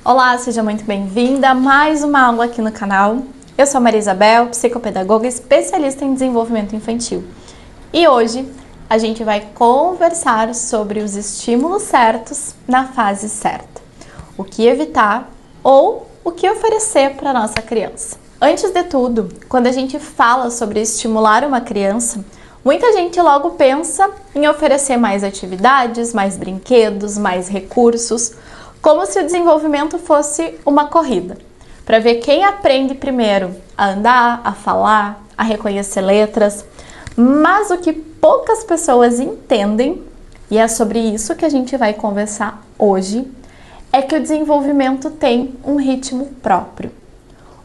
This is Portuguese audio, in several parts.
Olá, seja muito bem-vinda a mais uma aula aqui no canal. Eu sou a Maria Isabel, psicopedagoga especialista em desenvolvimento infantil. E hoje a gente vai conversar sobre os estímulos certos na fase certa. O que evitar ou o que oferecer para a nossa criança. Antes de tudo, quando a gente fala sobre estimular uma criança, muita gente logo pensa em oferecer mais atividades, mais brinquedos, mais recursos, como se o desenvolvimento fosse uma corrida, para ver quem aprende primeiro a andar, a falar, a reconhecer letras. Mas o que poucas pessoas entendem, e é sobre isso que a gente vai conversar hoje, é que o desenvolvimento tem um ritmo próprio.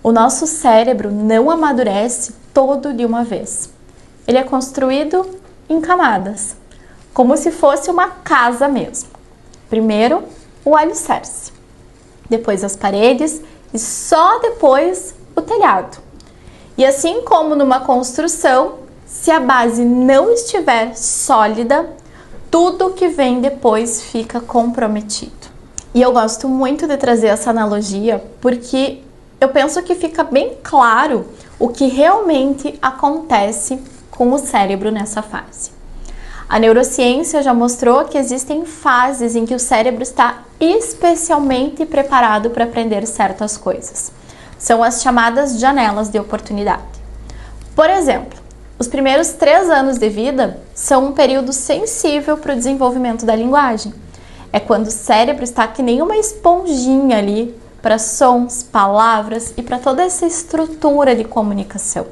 O nosso cérebro não amadurece todo de uma vez. Ele é construído em camadas, como se fosse uma casa mesmo. Primeiro, o alicerce, depois as paredes e só depois o telhado. E assim como numa construção, se a base não estiver sólida, tudo que vem depois fica comprometido. E eu gosto muito de trazer essa analogia porque eu penso que fica bem claro o que realmente acontece com o cérebro nessa fase. A neurociência já mostrou que existem fases em que o cérebro está especialmente preparado para aprender certas coisas. São as chamadas janelas de oportunidade. Por exemplo, os primeiros 3 anos de vida são um período sensível para o desenvolvimento da linguagem. É quando o cérebro está que nem uma esponjinha ali para sons, palavras e para toda essa estrutura de comunicação.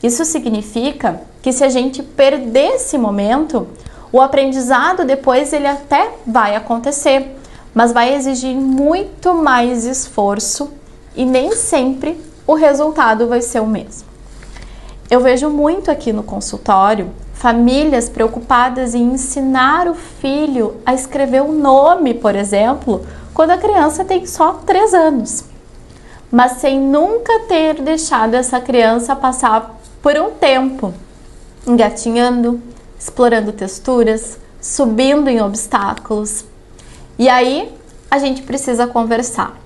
Isso significa que se a gente perder esse momento, o aprendizado depois ele até vai acontecer, mas vai exigir muito mais esforço e nem sempre o resultado vai ser o mesmo. Eu vejo muito aqui no consultório famílias preocupadas em ensinar o filho a escrever o nome, por exemplo, quando a criança tem só 3 anos, mas sem nunca ter deixado essa criança passar por um tempo engatinhando, explorando texturas, subindo em obstáculos. E aí a gente precisa conversar.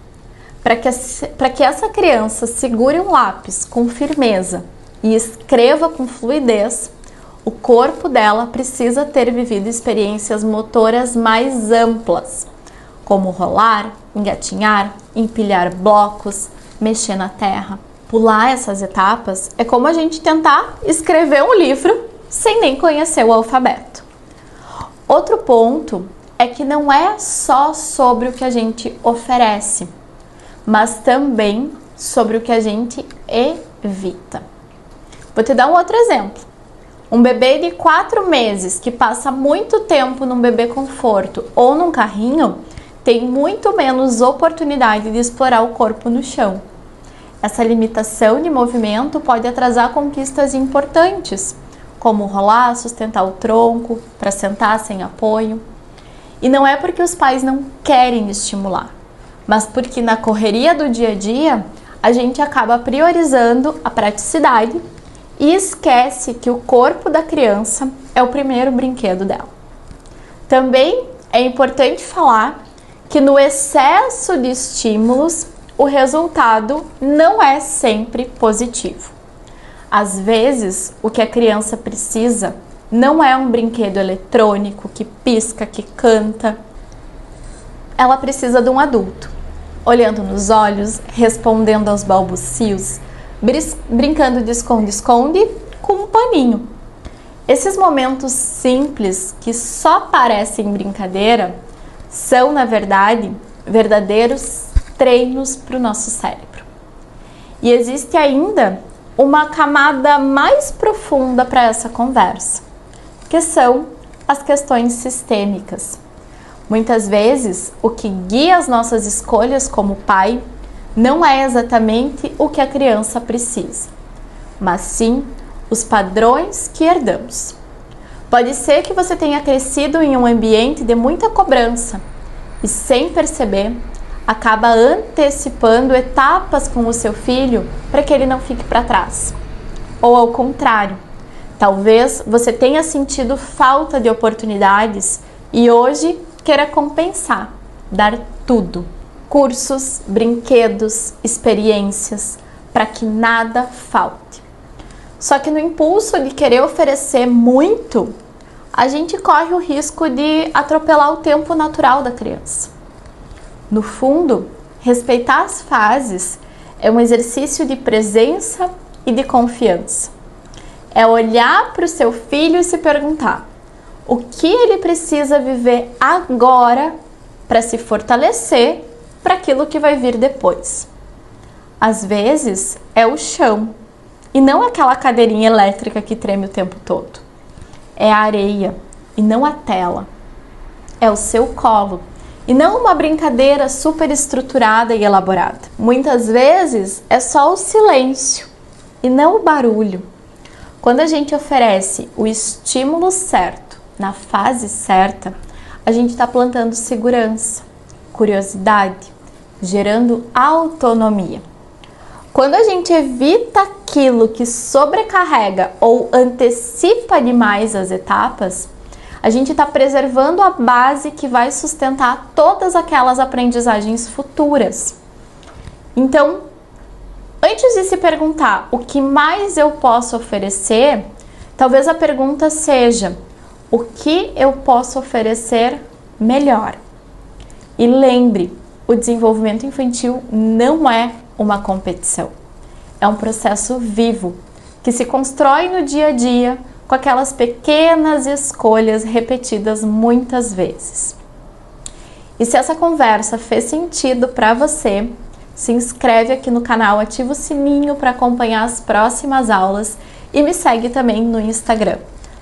Para que essa criança segure um lápis com firmeza e escreva com fluidez, o corpo dela precisa ter vivido experiências motoras mais amplas, como rolar, engatinhar, empilhar blocos, mexer na terra. Pular essas etapas é como a gente tentar escrever um livro sem nem conhecer o alfabeto. Outro ponto é que não é só sobre o que a gente oferece, mas também sobre o que a gente evita. Vou te dar um outro exemplo. Um bebê de 4 meses que passa muito tempo num bebê conforto ou num carrinho tem muito menos oportunidade de explorar o corpo no chão. Essa limitação de movimento pode atrasar conquistas importantes, como rolar, sustentar o tronco, para sentar sem apoio. E não é porque os pais não querem estimular, mas porque na correria do dia a dia, a gente acaba priorizando a praticidade e esquece que o corpo da criança é o primeiro brinquedo dela. Também é importante falar que no excesso de estímulos, o resultado não é sempre positivo. Às vezes, o que a criança precisa não é um brinquedo eletrônico que pisca, que canta. Ela precisa de um adulto, olhando nos olhos, respondendo aos balbucios, brincando de esconde-esconde com um paninho. Esses momentos simples que só parecem brincadeira são, na verdade, verdadeiros treinos para o nosso cérebro. E existe ainda uma camada mais profunda para essa conversa, que são as questões sistêmicas. Muitas vezes, o que guia as nossas escolhas como pai não é exatamente o que a criança precisa, mas sim os padrões que herdamos. Pode ser que você tenha crescido em um ambiente de muita cobrança e, sem perceber, acaba antecipando etapas com o seu filho para que ele não fique para trás. Ou ao contrário, talvez você tenha sentido falta de oportunidades e hoje queira compensar, dar tudo. cursos, brinquedos, experiências, para que nada falte. Só que no impulso de querer oferecer muito, a gente corre o risco de atropelar o tempo natural da criança. No fundo, respeitar as fases é um exercício de presença e de confiança. É olhar para o seu filho e se perguntar o que ele precisa viver agora para se fortalecer para aquilo que vai vir depois. Às vezes é o chão e não aquela cadeirinha elétrica que treme o tempo todo. É a areia e não a tela. É o seu colo e não uma brincadeira super estruturada e elaborada. Muitas vezes é só o silêncio e não o barulho. Quando a gente oferece o estímulo certo, na fase certa, a gente está plantando segurança, curiosidade, gerando autonomia. Quando a gente evita aquilo que sobrecarrega ou antecipa demais as etapas, a gente está preservando a base que vai sustentar todas aquelas aprendizagens futuras. Então, antes de se perguntar o que mais eu posso oferecer, talvez a pergunta seja: o que eu posso oferecer melhor? E lembre, o desenvolvimento infantil não é uma competição. É um processo vivo, que se constrói no dia a dia com aquelas pequenas escolhas repetidas muitas vezes. E se essa conversa fez sentido para você, se inscreve aqui no canal, ativa o sininho para acompanhar as próximas aulas e me segue também no Instagram.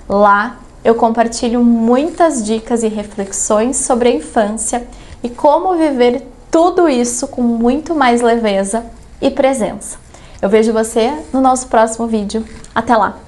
Lá eu compartilho muitas dicas e reflexões sobre a infância e como viver tudo isso com muito mais leveza e presença. Eu vejo você no nosso próximo vídeo. Até lá!